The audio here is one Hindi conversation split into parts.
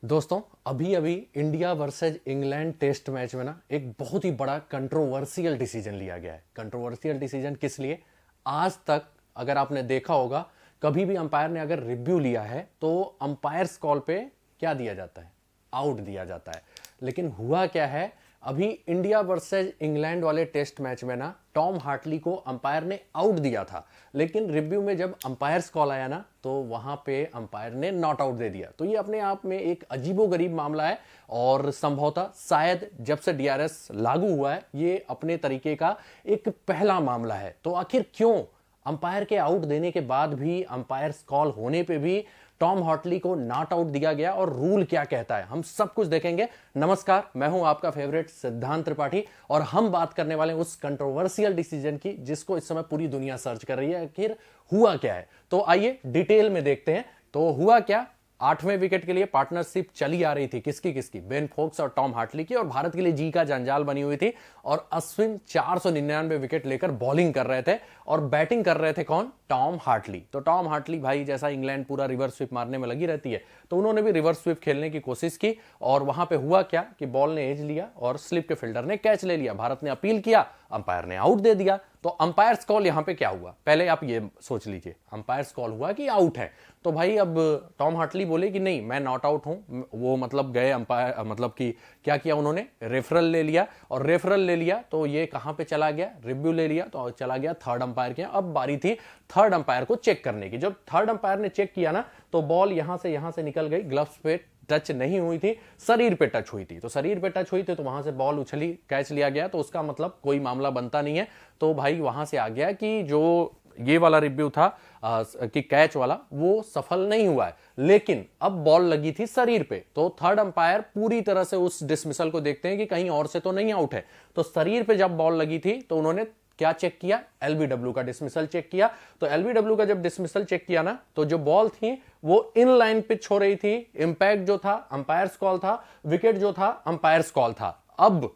दोस्तों अभी अभी India versus England test match में ना एक बहुत ही बड़ा कंट्रोवर्शियल डिसीजन लिया गया है। कंट्रोवर्शियल डिसीजन किस लिए? आज तक अगर आपने देखा होगा, कभी भी अंपायर ने अगर रिव्यू लिया है तो अंपायर्स कॉल पे क्या दिया जाता है? आउट दिया जाता है। लेकिन हुआ क्या है, अभी इंडिया वर्सेज इंग्लैंड वाले टेस्ट मैच में ना टॉम हार्टली को अंपायर ने आउट दिया था, लेकिन रिव्यू में जब अंपायर्स कॉल आया ना तो वहां पे अंपायर ने नॉट आउट दे दिया। तो ये अपने आप में एक अजीबोगरीब मामला है और संभवतः शायद जब से डीआरएस लागू हुआ है ये अपने तरीके का एक पहला मामला है। तो आखिर क्यों अंपायर के आउट देने के बाद भी, अंपायर्स कॉल होने पे भी टॉम हार्टली को नॉट आउट दिया गया और रूल क्या कहता है, हम सब कुछ देखेंगे। नमस्कार, मैं हूं आपका फेवरेट सिद्धांत त्रिपाठी और हम बात करने वाले हैं उस कंट्रोवर्शियल डिसीजन की जिसको इस समय पूरी दुनिया सर्च कर रही है। आखिर हुआ क्या है, तो आइए डिटेल में देखते हैं। तो हुआ क्या, 8वें विकेट के लिए पार्टनरशिप चली आ रही थी किसकी बेन फोक्स और टॉम हार्टली की, और भारत के लिए जी का जंजाल बनी हुई थी। और अश्विन 499 विकेट लेकर बॉलिंग कर रहे थे और बैटिंग कर रहे थे कौन? Tom Hartley. तो टॉम हार्टली भाई, जैसा इंग्लैंड पूरा रिवर्स स्वीप मारने में लगी रहती है, तो उन्होंने भी रिवर्स स्वीप खेलने की कोशिश की। और वहां पे हुआ क्या कि बॉल ने एज लिया और स्लिप के फील्डर ने कैच ले लिया। भारत ने अपील किया, अंपायर ने आउट दे दिया। तो अंपायर्स कॉल यहां पे क्या हुआ, पहले आप ये सोच लीजिए। अंपायर्स कॉल हुआ कि आउट है, तो भाई अब टॉम हार्टली बोले कि नहीं, मैं नॉट आउट हूं। वो मतलब गए अंपायर, मतलब कि क्या किया उन्होंने, रेफरल ले लिया। और रेफरल ले लिया तो ये कहां पे चला गया, रिव्यू ले लिया तो चला गया थर्ड अंपायर के। अब बारी थी थर्ड अंपायर को चेक करने की। जब थर्ड अंपायर ने चेक किया ना तो बॉल यहां से निकल गई, ग्लव्स पे टच नहीं हुई थी, शरीर पे टच हुई थी। तो शरीर पे टच हुई थी तो वहां से बॉल उछली, कैच लिया गया, तो उसका मतलब कोई मामला बनता नहीं है। तो भाई वहां से आ गया कि जो ये वाला रिव्यू था कि कैच वाला, वो सफल नहीं हुआ है। लेकिन अब बॉल लगी थी शरीर पे, तो थर्ड अंपायर पूरी तरह से उस डिसमिसल को देखते हैं कि कहीं और से तो नहीं आउट है। तो शरीर पे जब बॉल लगी थी तो उन्होंने क्या चेक किया, एलबीडब्ल्यू का डिसमिसल चेक किया। तो एलबीडब्ल्यू का जब डिसमिसल चेक किया ना, तो जो बॉल थी वो इन लाइन पिच हो रही थी। इंपैक्ट जो था अंपायर्स कॉल था, विकेट जो था अंपायर्स कॉल था। अब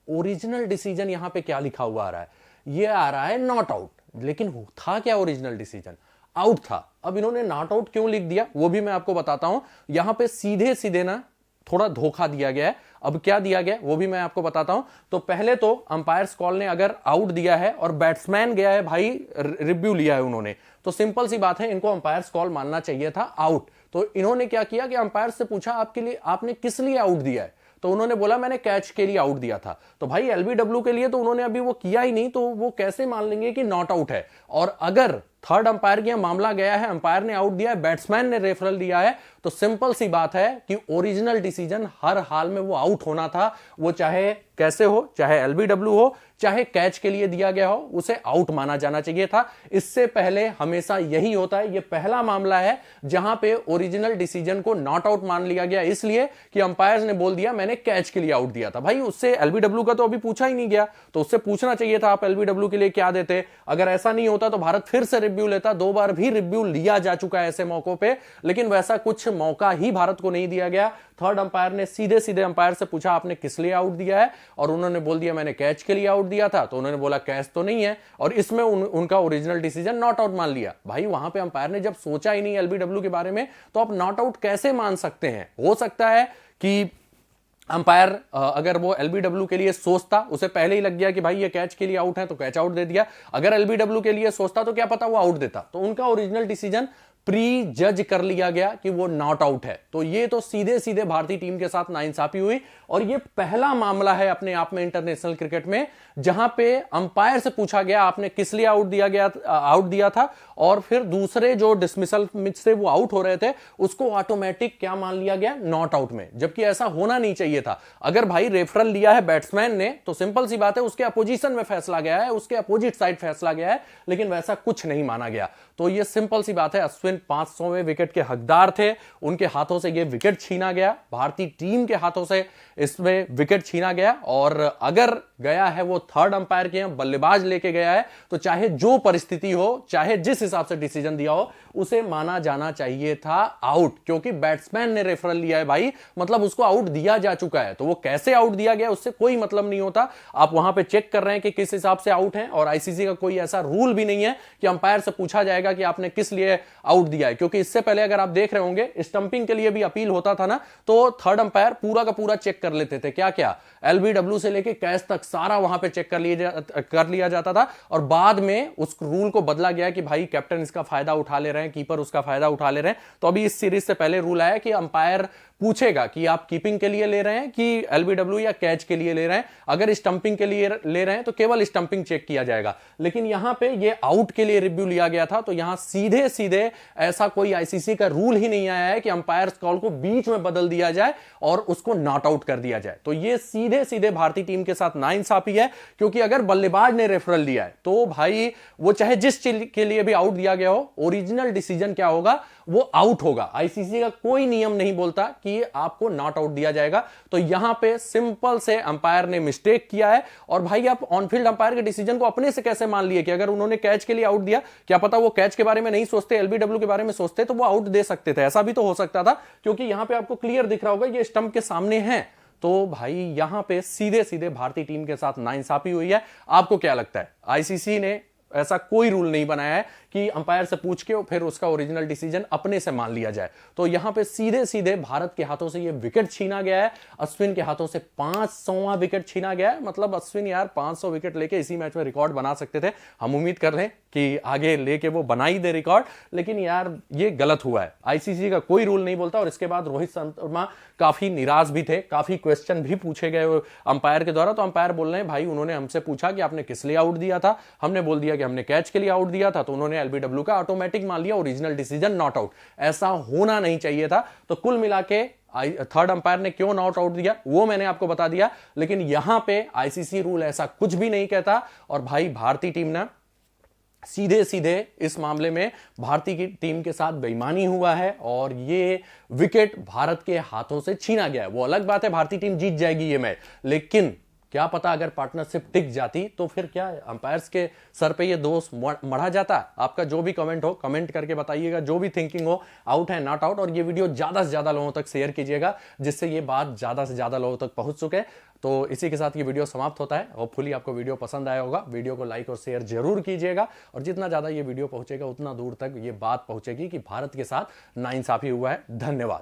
ओरिजिनल डिसीजन यहां पे क्या लिखा हुआ आ रहा है, ये आ रहा है नॉट आउट। लेकिन था क्या ओरिजिनल डिसीजन? आउट था। अब इन्होंने नॉट आउट क्यों लिख दिया वो भी मैं आपको बताता हूं। यहां पे सीधे सीधे ना थोड़ा धोखा दिया गया है। अब क्या दिया गया वो भी मैं आपको बताता हूं। तो पहले तो अंपायर्स कॉल ने अगर आउट दिया है और बैट्समैन गया है भाई, रिव्यू लिया है उन्होंने, तो सिंपल सी बात है, इनको अंपायर्स कॉल मानना चाहिए था आउट। तो इन्होंने क्या किया कि अंपायर से पूछा आपके लिए, आपने किस लिए आउट दिया है? तो उन्होंने बोला मैंने कैच के लिए आउट दिया था। तो भाई एलबीडब्ल्यू के लिए तो उन्होंने अभी वो किया ही नहीं, तो वो कैसे मान लेंगे कि नॉट आउट है? और अगर थर्ड अंपायर के मामला गया है, अंपायर ने आउट दिया है, बैट्समैन ने रेफरल दिया है, तो सिंपल सी बात है कि ओरिजिनल डिसीजन हर हाल में वो आउट होना था। वो चाहे कैसे हो, चाहे एलबीडब्ल्यू हो, चाहे कैच के लिए दिया गया हो, उसे आउट माना जाना चाहिए था। इससे पहले हमेशा यही होता है। ये पहला मामला है जहां पे ओरिजिनल डिसीजन को नॉट आउट मान लिया गया, इसलिए कि अंपायर्स ने बोल दिया मैंने कैच के लिए आउट दिया था। भाई उससे एलबीडब्ल्यू का तो अभी पूछा ही नहीं गया, तो उससे पूछना चाहिए था आप एलबीडब्ल्यू के लिए क्या देते। अगर ऐसा नहीं होता तो भारत फिर से रिव्यू लेता। 2 बार भी रिव्यू लिया जा चुका है ऐसे मौकों पे, लेकिन वैसा कुछ मौका ही भारत को नहीं दिया गया। थर्ड अंपायर ने सीधे सीधे अंपायर से पूछा आपने किस लिए आउट दिया है, और उन्होंने बोल दिया मैंने कैच के लिए आउट दिया था। तो उन्होंने बोला कैच तो नहीं है, और इसमें उनका ओरिजिनल डिसीजन नॉट आउट मान लिया। भाई वहां पे अंपायर ने जब सोचा ही नहीं एलबीडब्ल्यू के बारे में, तो आप नॉट आउट कैसे मान सकते हैं? हो सकता है कि अंपायर अगर वो एलबीडब्ल्यू के लिए सोचता, उसे पहले ही लग गया कि भाई ये कैच के लिए आउट है तो कैच आउट दे दिया। अगर एलबीडब्ल्यू के लिए सोचता तो क्या पता वो आउट देता। तो उनका ओरिजिनल डिसीजन प्री जज कर लिया गया कि वो नॉट आउट है। तो ये तो सीधे सीधे भारतीय टीम के साथ नाइंसाफी हुई, और ये पहला मामला है अपने आप में इंटरनेशनल क्रिकेट में जहां पे अंपायर से पूछा गया आपने किस लिए आउट दिया था, और फिर दूसरे जो डिसमिसल से वो आउट हो रहे थे उसको ऑटोमेटिक क्या मान लिया गया, नॉट आउट में, जबकि ऐसा होना नहीं चाहिए था। अगर भाई रेफरल लिया है बैट्समैन ने तो सिंपल सी बात है उसके अपोजिशन में फैसला गया है, उसके अपोजिट साइड फैसला गया है, लेकिन वैसा कुछ नहीं माना गया। तो ये सिंपल सी बात है, अश्विन 500वें विकेट के हकदार थे, उनके हाथों से ये विकेट छीना गया, भारतीय टीम के हाथों से इसमें विकेट छीना गया। और अगर गया है वो थर्ड अंपायर के बल्लेबाज लेके गया है, तो चाहे जो परिस्थिति हो, चाहे जिस हिसाब से डिसीजन दिया हो, उसे माना जाना चाहिए था आउट, क्योंकि बैट्समैन ने रेफरल लिया है भाई, मतलब उसको आउट दिया जा चुका है। तो वो कैसे आउट दिया गया उससे कोई मतलब नहीं होता। आप वहां पे चेक कर रहे हैं कि किस हिसाब से आउट है, और आईसीसी का कोई ऐसा रूल भी नहीं है कि अंपायर से पूछा जाएगा जाएगा कि आपने किस लिए आउट दिया है, क्योंकि इससे पहले अगर आप देख रहे होंगे स्टंपिंग के लिए भी अपील होता था ना, तो थर्ड अंपायर पूरा का पूरा चेक कर लेते थे, क्या क्या एलबीडब्ल्यू से लेके कैच तक सारा वहां पे चेक कर लिया जाता था। और बाद में उस रूल को बदला गया कि भाई कैप्टन इसका फायदा उठा ले रहे हैं, कीपर उसका फायदा उठा ले रहे हैं। तो अभी इस सीरीज से पहले रूल आया कि अंपायर पूछेगा कि आप कीपिंग के लिए ले रहे हैं कि एलबीडब्ल्यू या कैच के लिए ले रहे हैं। अगर स्टंपिंग के लिए ले रहे हैं तो केवल स्टंपिंग चेक किया जाएगा। लेकिन यहां पे ये आउट के लिए रिव्यू लिया गया था, तो यहां सीधे सीधे ऐसा कोई आईसीसी का रूल ही नहीं आया है कि अंपायर कॉल को बीच में बदल दिया जाए और उसको नॉट आउट कर दिया जाए। तो ये सीधे सीधे भारतीय टीम के साथ नाइंसाफी है, क्योंकि अगर बल्लेबाज ने रेफरल दिया है तो भाई वो चाहे जिस चीज के लिए भी आउट दिया गया हो, ओरिजिनल डिसीजन क्या होगा वो आउट होगा। आईसीसी का कोई नियम नहीं बोलता कि आपको नॉट आउट दिया जाएगा। तो यहां पे सिंपल से अंपायर ने मिस्टेक किया है। और भाई आप ऑन फील्ड अंपायर के डिसीजन को अपने से कैसे मान लिए कि अगर उन्होंने कैच के लिए आउट दिया, क्या पता वो कैच के बारे में नहीं सोचते, एलबीडब्ल्यू के बारे में सोचते, तो वो आउट दे सकते थे। ऐसा भी तो हो सकता था, क्योंकि यहां पे आपको क्लियर दिख रहा होगा ये स्टंप के सामने है। तो भाई यहां पे सीधे सीधे भारतीय टीम के साथ नाइंसाफी हुई है। आपको क्या लगता है? आईसीसी ने ऐसा कोई रूल नहीं बनाया है कि अंपायर से पूछ के फिर उसका ओरिजिनल डिसीजन अपने से मान लिया जाए। तो यहां पे सीधे सीधे भारत के हाथों से ये विकेट छीना गया है। अश्विन के हाथों से 500वां विकेट छीना गया है। मतलब अश्विन यार 500 विकेट लेके इसी मैच में रिकॉर्ड बना सकते थे। हम उम्मीद कर रहे हैं कि आगे लेके वो बना ही दे रिकॉर्ड, लेकिन यार ये गलत हुआ है। आईसीसी का कोई रूल नहीं बोलता। और इसके बाद रोहित शर्मा काफी निराश भी थे, काफी क्वेश्चन भी पूछे गए अंपायर के द्वारा। तो अंपायर बोल रहे हैं भाई उन्होंने हमसे पूछा कि आपने किस लिए आउट दिया था, हमने बोल दिया कि हमने कैच के लिए आउट दिया था, तो उन्होंने एलबीडब्ल्यू का ऑटोमेटिक मान लिया, ओरिजिनल डिसीजन नॉट आउट। ऐसा होना नहीं चाहिए था। तो कुल मिला के थर्ड अंपायर ने क्यों नॉट आउट दिया वो मैंने आपको बता दिया। लेकिन यहां पे आईसीसी रूल ऐसा कुछ भी नहीं कहता। और भाई भारतीय टीम ने सीधे सीधे इस मामले में भारतीय की टीम के साथ बेईमानी हुआ है और ये विकेट भारत के हाथों से छीना गया है। वो अलग बात है भारतीय टीम जीत जाएगी ये मैच, लेकिन क्या पता अगर पार्टनरशिप टिक जाती तो फिर क्या अंपायर्स के सर पे ये दोष मढ़ा जाता। आपका जो भी कमेंट हो कमेंट करके बताइएगा, जो भी थिंकिंग हो, आउट है नॉट आउट। और ये वीडियो ज्यादा से ज्यादा लोगों तक शेयर कीजिएगा, जिससे ये बात ज्यादा से ज्यादा लोगों तक पहुंच सके। तो इसी के साथ ये वीडियो समाप्त होता है। होपफुली आपको वीडियो पसंद आया होगा। वीडियो को लाइक और शेयर जरूर कीजिएगा। और जितना ज्यादा ये वीडियो पहुंचेगा उतना दूर तक ये बात पहुंचेगी कि भारत के साथ नाइंसाफी हुआ है। धन्यवाद।